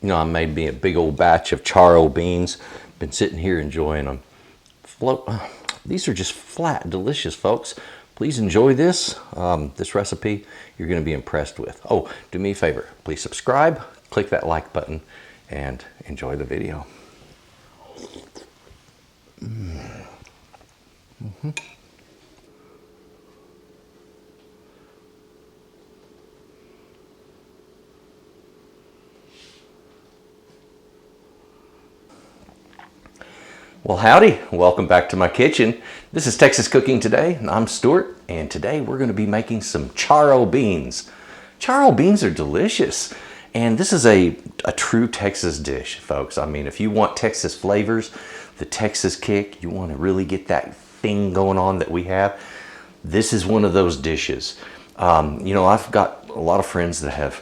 You know, I made me a big old batch of CHARRO beans. Been sitting here enjoying them. These are just flat, delicious, folks. Please enjoy this. This recipe you're going to be impressed with. Oh, do me a favor. Please subscribe, click that like button, and enjoy the video. Well, howdy, welcome back to my kitchen. This is Texas Cooking Today, and I'm Stuart, and today we're going to be making some CHARRO beans. CHARRO beans are delicious, and this is a true Texas dish, folks. I mean, if you want Texas flavors, the Texas kick, you want to really get that thing going on that we have, this is one of those dishes. You know, I've got a lot of friends that have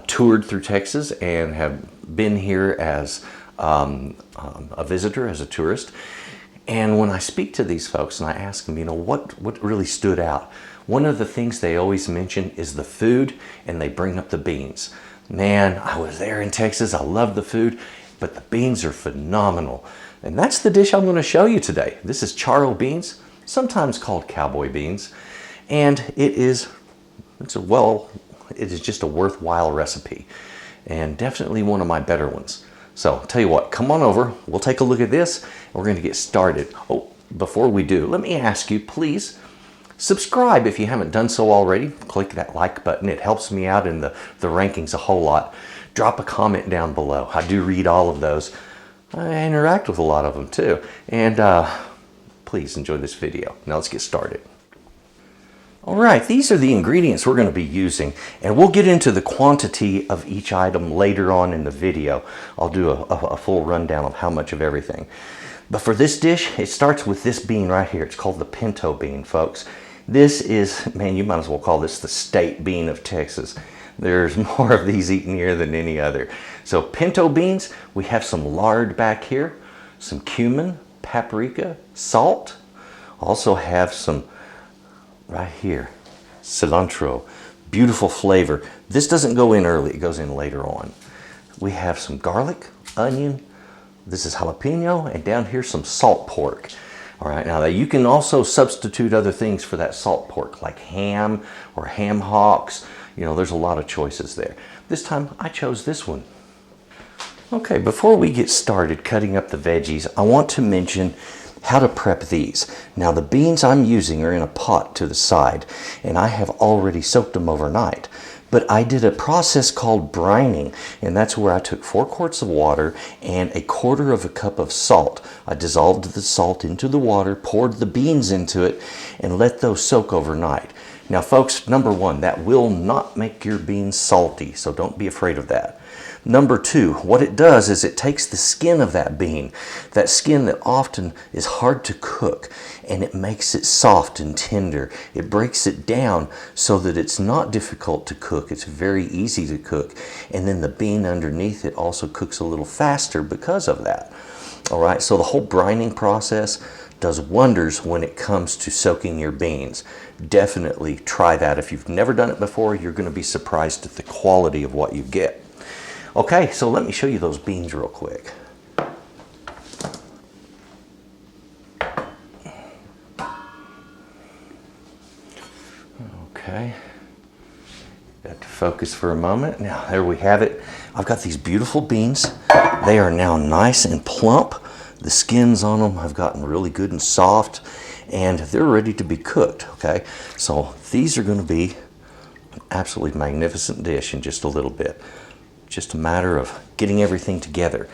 toured through Texas and have been here as a visitor, as a tourist. And when I speak to these folks and I ask them, you know, what really stood out? One of the things they always mention is the food, and they bring up the beans. Man, I was there in Texas. I love the food, but the beans are phenomenal. And that's the dish I'm going to show you today. This is CHARRO beans, sometimes called cowboy beans. And it is just a worthwhile recipe, and definitely one of my better ones. So tell you what, come on over, we'll take a look at this, and we're going to get started. Oh, before we do, let me ask you, please subscribe if you haven't done so already. Click that like button, it helps me out in the rankings a whole lot. Drop a comment down below, I do read all of those. I interact with a lot of them too. And please enjoy this video. Now let's get started. All right, these are the ingredients we're going to be using, and we'll get into the quantity of each item later on in the video. I'll do a full rundown of how much of everything. But for this dish, it starts with this bean right here. It's called the pinto bean, folks. This is, man, you might as well call this the state bean of Texas. There's more of these eaten here than any other. So pinto beans, we have some lard back here, some cumin, paprika, salt. Also have some right here, cilantro, beautiful flavor. This doesn't go in early, it goes in later on. We have some garlic, onion, this is jalapeno, and down here some salt pork. All right, now you can also substitute other things for that salt pork, like ham or ham hocks. You know, there's a lot of choices there. This time I chose this one. Okay, before we get started cutting up the veggies, I want to mention how to prep these. Now the beans I'm using are in a pot to the side, and I have already soaked them overnight. But I did a process called brining, and that's where I took 4 quarts of water and 1/4 cup of salt. I dissolved the salt into the water, poured the beans into it, and let those soak overnight. Now folks, number 1, that will not make your beans salty, so don't be afraid of that. Number 2, what it does is it takes the skin of that bean, that skin that often is hard to cook, and it makes it soft and tender. It breaks it down so that it's not difficult to cook. It's very easy to cook. And then the bean underneath it also cooks a little faster because of that. All right, so the whole brining process does wonders when it comes to soaking your beans. Definitely try that. If you've never done it before, you're going to be surprised at the quality of what you get. Okay, so let me show you those beans real quick. Okay, got to focus for a moment. Now, there we have it. I've got these beautiful beans. They are now nice and plump. The skins on them have gotten really good and soft, and they're ready to be cooked, okay? So these are going to be an absolutely magnificent dish in just a little bit. Just a matter of getting everything together.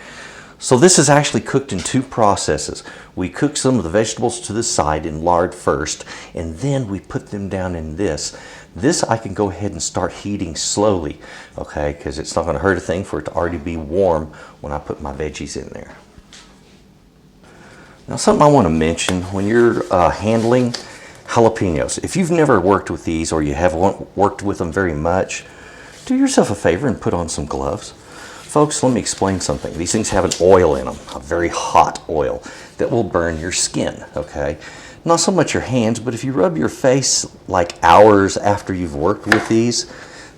So this is actually cooked in 2 processes. We cook some of the vegetables to the side in lard first, and then we put them down in this. This I can go ahead and start heating slowly, okay, because it's not going to hurt a thing for it to already be warm when I put my veggies in there. Now something I want to mention when you're handling jalapenos. If you've never worked with these, or you haven't worked with them very much, do yourself a favor and put on some gloves. Folks, let me explain something. These things have an oil in them, a very hot oil that will burn your skin, okay? Not so much your hands, but if you rub your face like hours after you've worked with these,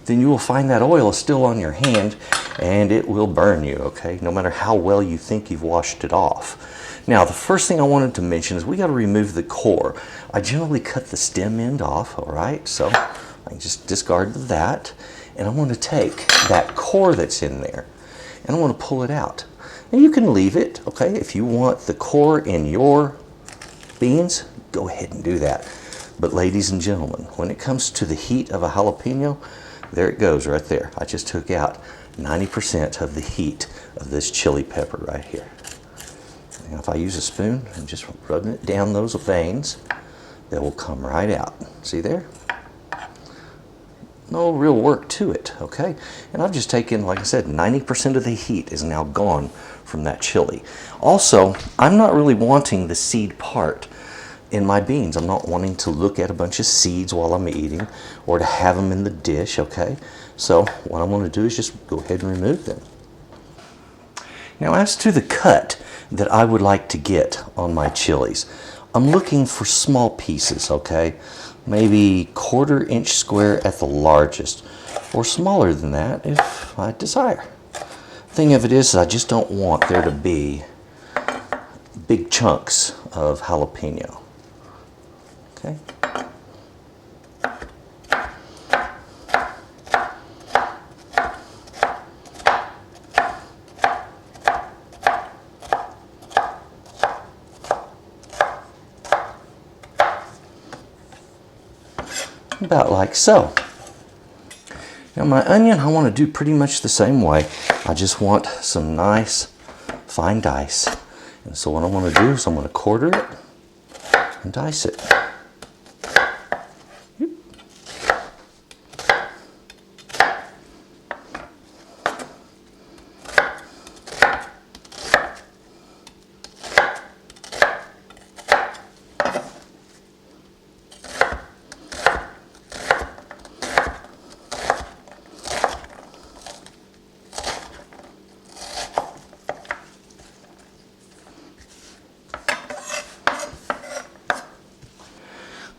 then you will find that oil is still on your hand and it will burn you, okay? No matter how well you think you've washed it off. Now, the first thing I wanted to mention is we got to remove the core. I generally cut the stem end off, all right? So I can just discard that. And I want to take that core that's in there and I want to pull it out. And you can leave it, okay? If you want the core in your beans, go ahead and do that. But ladies and gentlemen, when it comes to the heat of a jalapeno, there it goes right there. I just took out 90% of the heat of this chili pepper right here. Now if I use a spoon and just rub it down those veins, they will come right out. See there? No real work to it, okay? And I've just taken, like I said, 90% of the heat is now gone from that chili. Also, I'm not really wanting the seed part in my beans. I'm not wanting to look at a bunch of seeds while I'm eating or to have them in the dish, okay? So what I'm going to do is just go ahead and remove them. Now as to the cut that I would like to get on my chilies, I'm looking for small pieces, okay? Maybe 1/4 inch square at the largest, or smaller than that if I desire. Thing of it is, I just don't want there to be big chunks of jalapeno. Okay. About like so. Now my onion I want to do pretty much the same way. I just want some nice fine dice. And so what I want to do is I'm going to 1/4 it and dice it.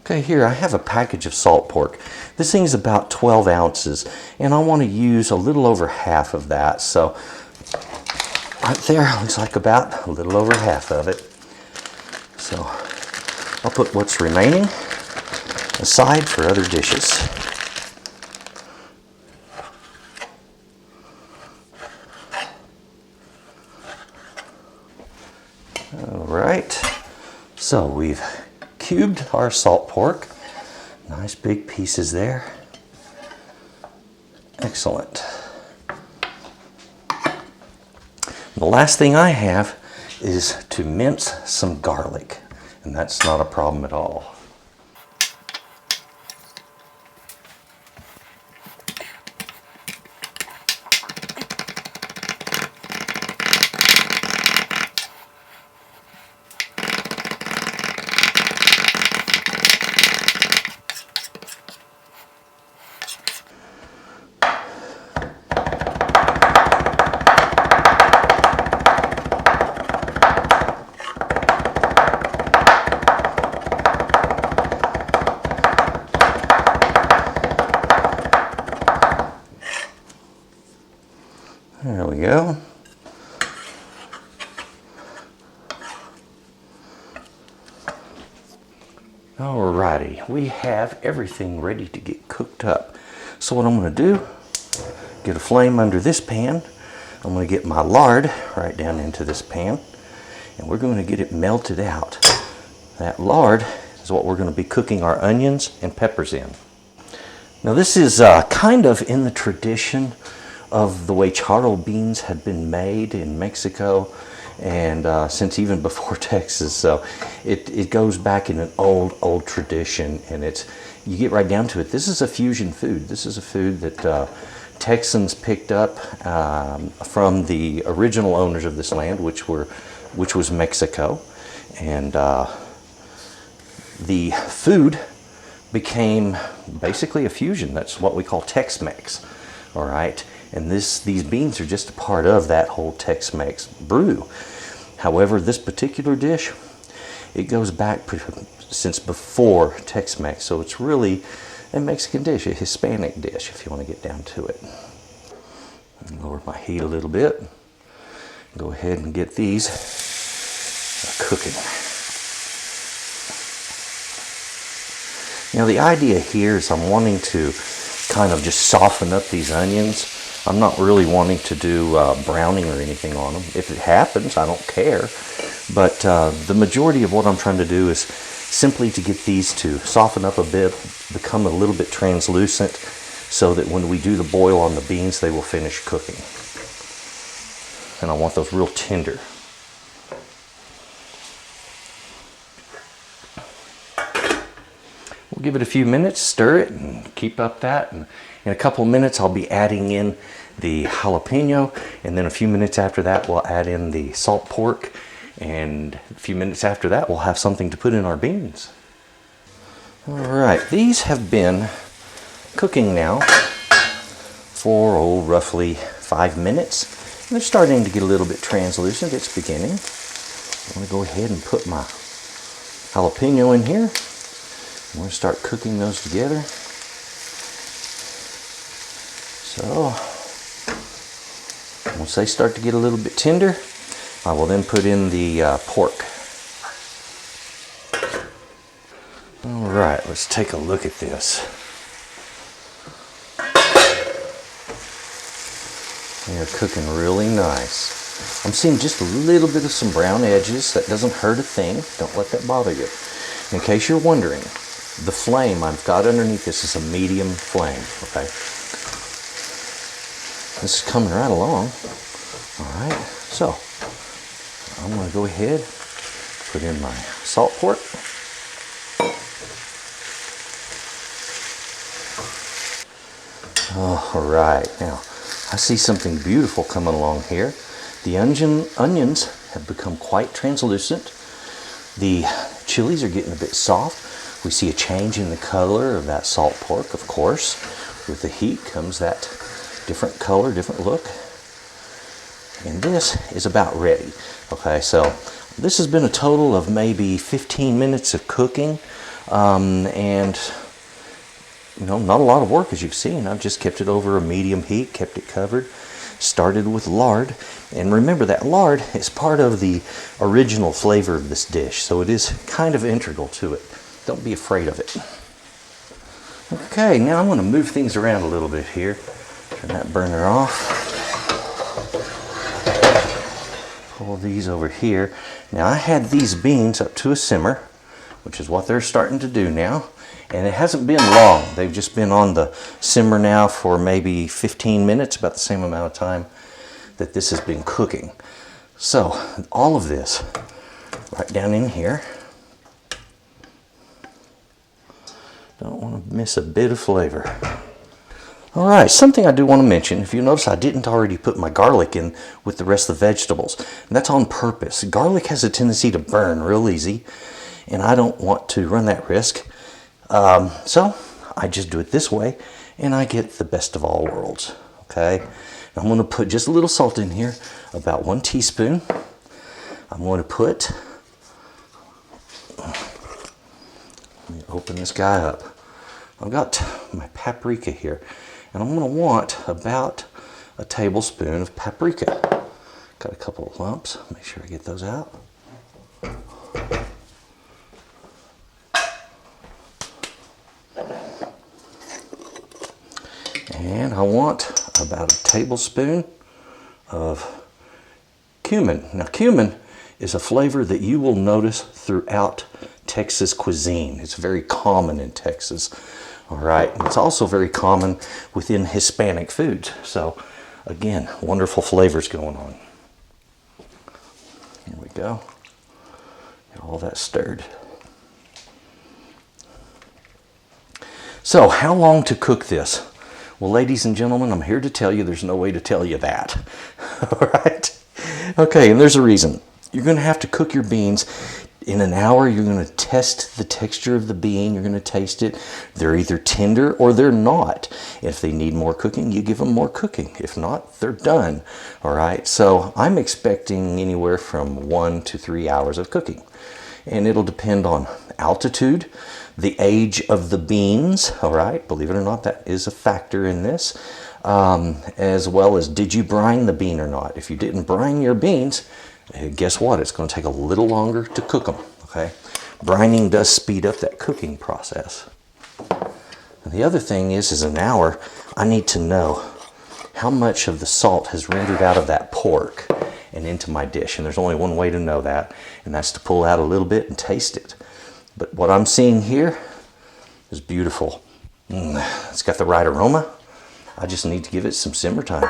Okay, here I have a package of salt pork. This thing is about 12 ounces, and I want to use a little over half of that. So right there looks like about a little over half of it. So I'll put what's remaining aside for other dishes. All right, so we've cubed our salt pork. Nice big pieces there. Excellent. The last thing I have is to mince some garlic, and that's not a problem at all. There we go. Alrighty, we have everything ready to get cooked up. So what I'm going to do, get a flame under this pan. I'm going to get my lard right down into this pan, and we're going to get it melted out. That lard is what we're going to be cooking our onions and peppers in. Now this is kind of in the tradition of the way charro beans had been made in Mexico, and since even before Texas. So it goes back in an old tradition, and you get right down to it. This is a fusion food. This is a food that Texans picked up from the original owners of this land, which was Mexico, and the food became basically a fusion. That's what we call Tex-Mex. All right. And these beans are just a part of that whole Tex-Mex brew. However, this particular dish, it goes back since before Tex-Mex, so it's really a Mexican dish, a Hispanic dish, if you want to get down to it. Lower my heat a little bit. Go ahead and get these cooking. Now the idea here is I'm wanting to kind of just soften up these onions. I'm not really wanting to do browning or anything on them. If it happens, I don't care. But the majority of what I'm trying to do is simply to get these to soften up a bit, become a little bit translucent, so that when we do the boil on the beans, they will finish cooking. And I want those real tender. We'll give it a few minutes, stir it, and keep up that. And in a couple of minutes, I'll be adding in the jalapeno, and then a few minutes after that, we'll add in the salt pork, and a few minutes after that, we'll have something to put in our beans. All right, these have been cooking now for roughly 5 minutes. And they're starting to get a little bit translucent. It's beginning. I'm going to go ahead and put my jalapeno in here. I'm going to start cooking those together. So, once they start to get a little bit tender, I will then put in the pork. All right, let's take a look at this. They're cooking really nice. I'm seeing just a little bit of some brown edges. That doesn't hurt a thing. Don't let that bother you. In case you're wondering, the flame I've got underneath this is a medium flame, okay? This is coming right along. All right, so I'm going to go ahead, put in my salt pork. All right, now I see something beautiful coming along here. The onions have become quite translucent. The chilies are getting a bit soft. We see a change in the color of that salt pork, of course. With the heat comes that different color, different look. And this is about ready. Okay, so this has been a total of maybe 15 minutes of cooking. And you know, not a lot of work, as you've seen. I've just kept it over a medium heat, kept it covered. Started with lard. And remember, that lard is part of the original flavor of this dish, so it is kind of integral to it. Don't be afraid of it. Okay, now I'm going to move things around a little bit here. Turn that burner off. Pull these over here. Now, I had these beans up to a simmer, which is what they're starting to do now. And it hasn't been long. They've just been on the simmer now for maybe 15 minutes, about the same amount of time that this has been cooking. So all of this right down in here. Don't want to miss a bit of flavor. All right, something I do want to mention. If you notice, I didn't already put my garlic in with the rest of the vegetables. And that's on purpose. Garlic has a tendency to burn real easy, and I don't want to run that risk. So I just do it this way, and I get the best of all worlds. Okay, I'm going to put just a little salt in here, about 1 teaspoon. I'm going to put, let me open this guy up. I've got my paprika here, and I'm going to want about a tablespoon of paprika. Got a couple of lumps. Make sure I get those out. And I want about a tablespoon of cumin. Now, cumin is a flavor that you will notice throughout Texas cuisine. It's very common in Texas. All right, and it's also very common within Hispanic foods. So, again, wonderful flavors going on. Here we go. Get all that stirred. So, how long to cook this? Well, ladies and gentlemen, I'm here to tell you there's no way to tell you that. All right? Okay, and there's a reason. You're going to have to cook your beans in an hour. You're going to test the texture of the bean. You're going to taste it. They're either tender or they're not. If they need more cooking, you give them more cooking. If not, they're done. All right? So I'm expecting anywhere from 1 to 3 hours of cooking. and it'll depend on altitude, the age of the beans, all right, believe it or not, that is a factor in this, as well as did you brine the bean or not. If you didn't brine your beans, guess what? It's going to take a little longer to cook them, okay? Brining does speed up that cooking process. And the other thing is an hour, I need to know how much of the salt has rendered out of that pork and into my dish. And there's only one way to know that, and that's to pull out a little bit and taste it. But what I'm seeing here is beautiful. It's got the right aroma. I just need to give it some simmer time.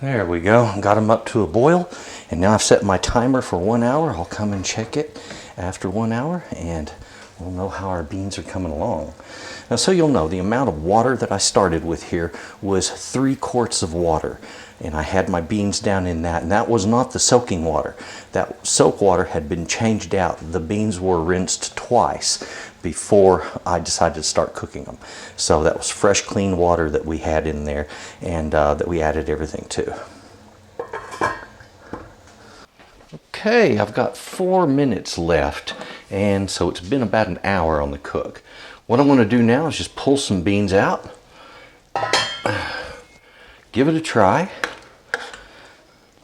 There we go. Got them up to a boil, and now I've set my timer for 1 hour. I'll come and check it after 1 hour, and we'll know how our beans are coming along. Now, so you'll know, the amount of water that I started with here was 3 quarts of water. And I had my beans down in that, and that was not the soaking water. That soak water had been changed out. The beans were rinsed twice before I decided to start cooking them. So that was fresh, clean water that we had in there, and that we added everything to. Okay, I've got 4 minutes left, and so it's been about an hour on the cook. What I'm going to do now is just pull some beans out, give it a try.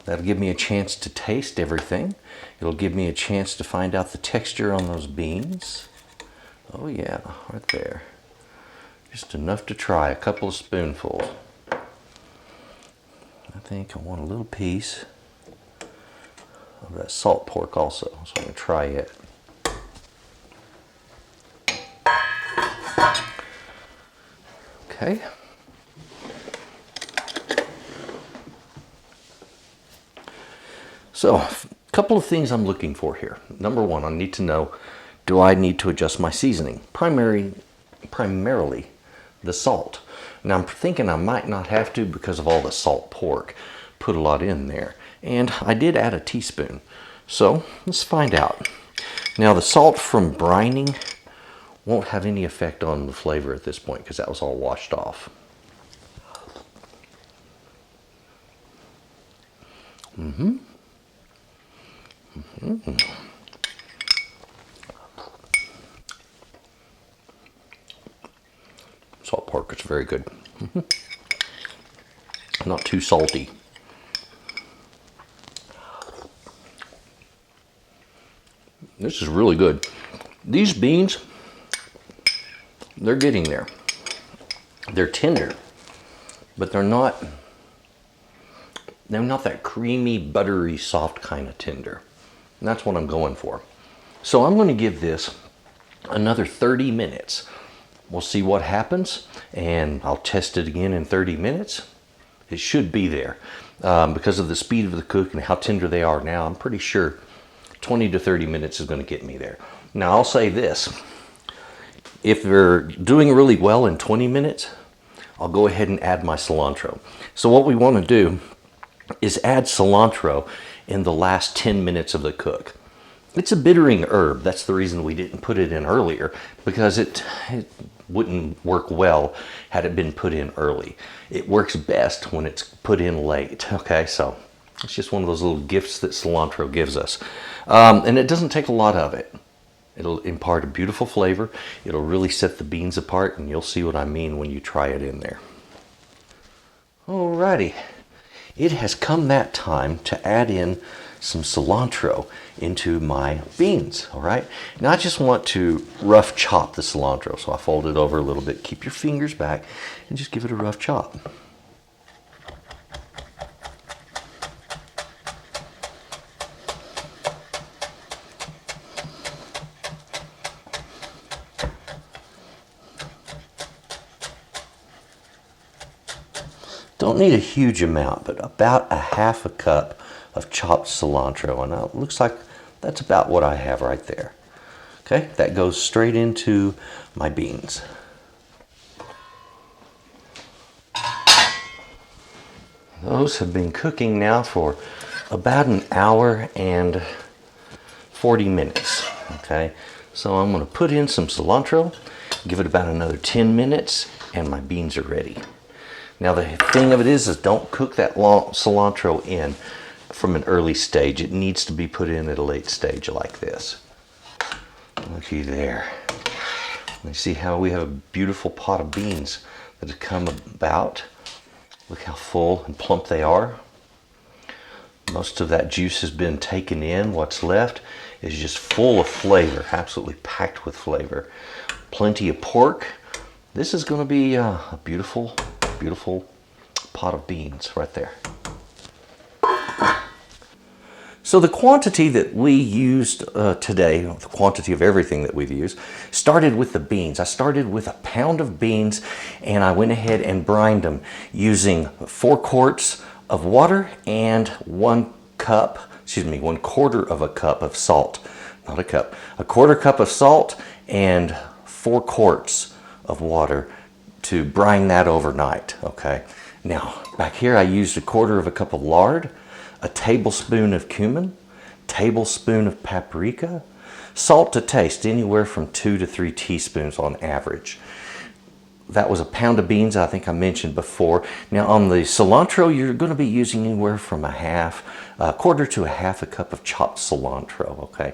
That'll give me a chance to taste everything. It'll give me a chance to find out the texture on those beans. Oh yeah, right there. Just enough to try, a couple of spoonfuls. I think I want a little piece of that salt pork also, so I'm going to try it. Okay. So, a couple of things I'm looking for here. Number one, I need to know, do I need to adjust my seasoning? Primarily the salt. Now I'm thinking I might not have to because of all the salt pork. Put a lot in there. And I did add a teaspoon. So, let's find out. Now the salt from brining won't have any effect on the flavor at this point because that was all washed off. Salt pork is very good. Not too salty. This is really good. These beans, they're getting there. They're tender, but they're not that creamy, buttery, soft kind of tender. And that's what I'm going for. So I'm going to give this another 30 minutes. We'll see what happens, and I'll test it again in 30 minutes. It should be there. Because of the speed of the cook and how tender they are now, I'm pretty sure 20 to 30 minutes is going to get me there. Now I'll say this. If they're doing really well in 20 minutes, I'll go ahead and add my cilantro. So what we want to do is add cilantro in the last 10 minutes of the cook. It's a bittering herb. That's the reason we didn't put it in earlier, because it wouldn't work well had it been put in early. It works best when it's put in late. Okay, so it's just one of those little gifts that cilantro gives us. And it doesn't take a lot of it. It'll impart a beautiful flavor. It'll really set the beans apart, and you'll see what I mean when you try it in there. Alrighty. It has come that time to add in some cilantro into my beans, all right? Now I just want to rough chop the cilantro, so I fold it over a little bit. Keep your fingers back and just give it a rough chop. Don't need a huge amount, but about a half a cup of chopped cilantro, and it looks like that's about what I have right there. Okay, that goes straight into my beans. Those have been cooking now for about an hour and 40 minutes. Okay, so I'm going to put in some cilantro, give it about another 10 minutes, and my beans are ready. Now the thing of it is don't cook that long cilantro in from an early stage. It needs to be put in at a late stage like this. Looky there. You see how we have a beautiful pot of beans that have come about. Look how full and plump they are. Most of that juice has been taken in. What's left is just full of flavor, absolutely packed with flavor. Plenty of pork. This is going to be a beautiful, beautiful pot of beans right there. So the quantity that we used today, the quantity of everything that we've used, started with the beans. I started with a pound of beans and I went ahead and brined them using 4 quarts of water and 1 quarter of a cup of salt. Not a cup. A quarter cup of salt and 4 quarts of water to brine that overnight, okay? Now, back here I used a quarter of a cup of lard, a tablespoon of cumin, tablespoon of paprika, salt to taste, anywhere from 2 to 3 teaspoons on average. That was a pound of beans, I think I mentioned before. Now on the cilantro, you're going to be using anywhere from a quarter to a half a cup of chopped cilantro, okay?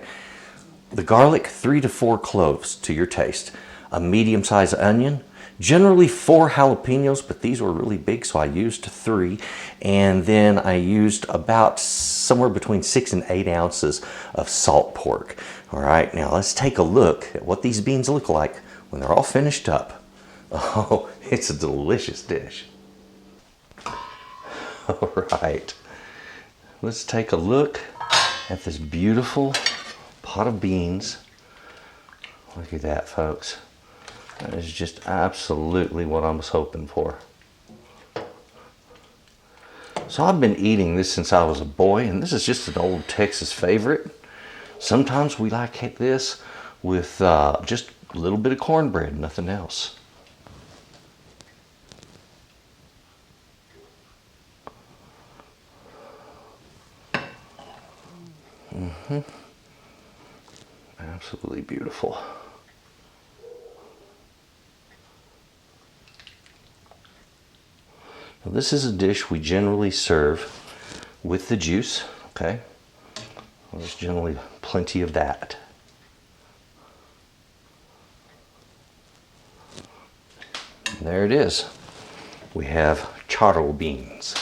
The garlic, 3 to 4 cloves to your taste. A medium-sized onion, generally 4 jalapenos, but these were really big, so I used 3. And then I used about somewhere between 6 and 8 ounces of salt pork. All right, now let's take a look at what these beans look like when they're all finished up. Oh, it's a delicious dish. All right, let's take a look at this beautiful pot of beans. Look at that, folks. That is just absolutely what I was hoping for. So I've been eating this since I was a boy, and this is just an old Texas favorite. Sometimes we like this with just a little bit of cornbread, nothing else. Absolutely beautiful. Now, this is a dish we generally serve with the juice, okay? There's generally plenty of that. And there it is. We have charro beans.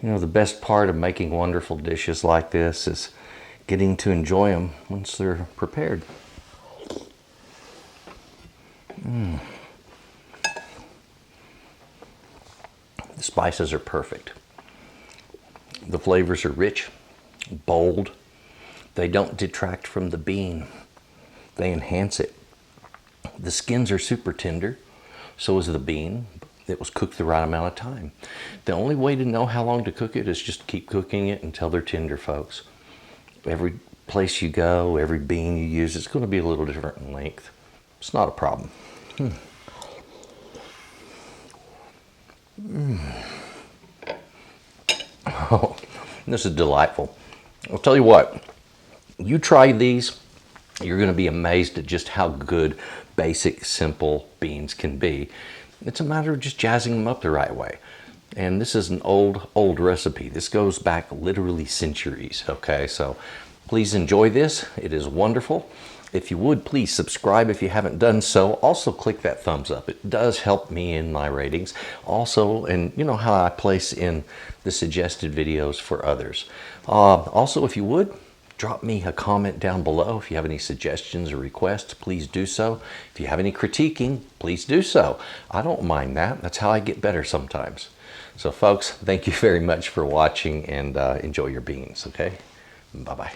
You know, the best part of making wonderful dishes like this is getting to enjoy them once they're prepared. The spices are perfect. The flavors are rich, bold. They don't detract from the bean. They enhance it. The skins are super tender. So is the bean. It was cooked the right amount of time. The only way to know how long to cook it is just keep cooking it until they're tender, folks. Every place you go, every bean you use, it's going to be a little different in length. It's not a problem. Oh, this is delightful. I'll tell you what, you try these, you're going to be amazed at just how good basic, simple beans can be. It's a matter of just jazzing them up the right way. And this is an old recipe. This goes back literally centuries, okay? So please enjoy this. It is wonderful. If you would, please subscribe if you haven't done so. Also, click that thumbs up. It does help me in my ratings. Also, and you know how I place in the suggested videos for others. Also, if you would, drop me a comment down below. If you have any suggestions or requests, please do so. If you have any critiquing, please do so. I don't mind that. That's how I get better sometimes. So folks, thank you very much for watching, and enjoy your beans, okay? Bye-bye.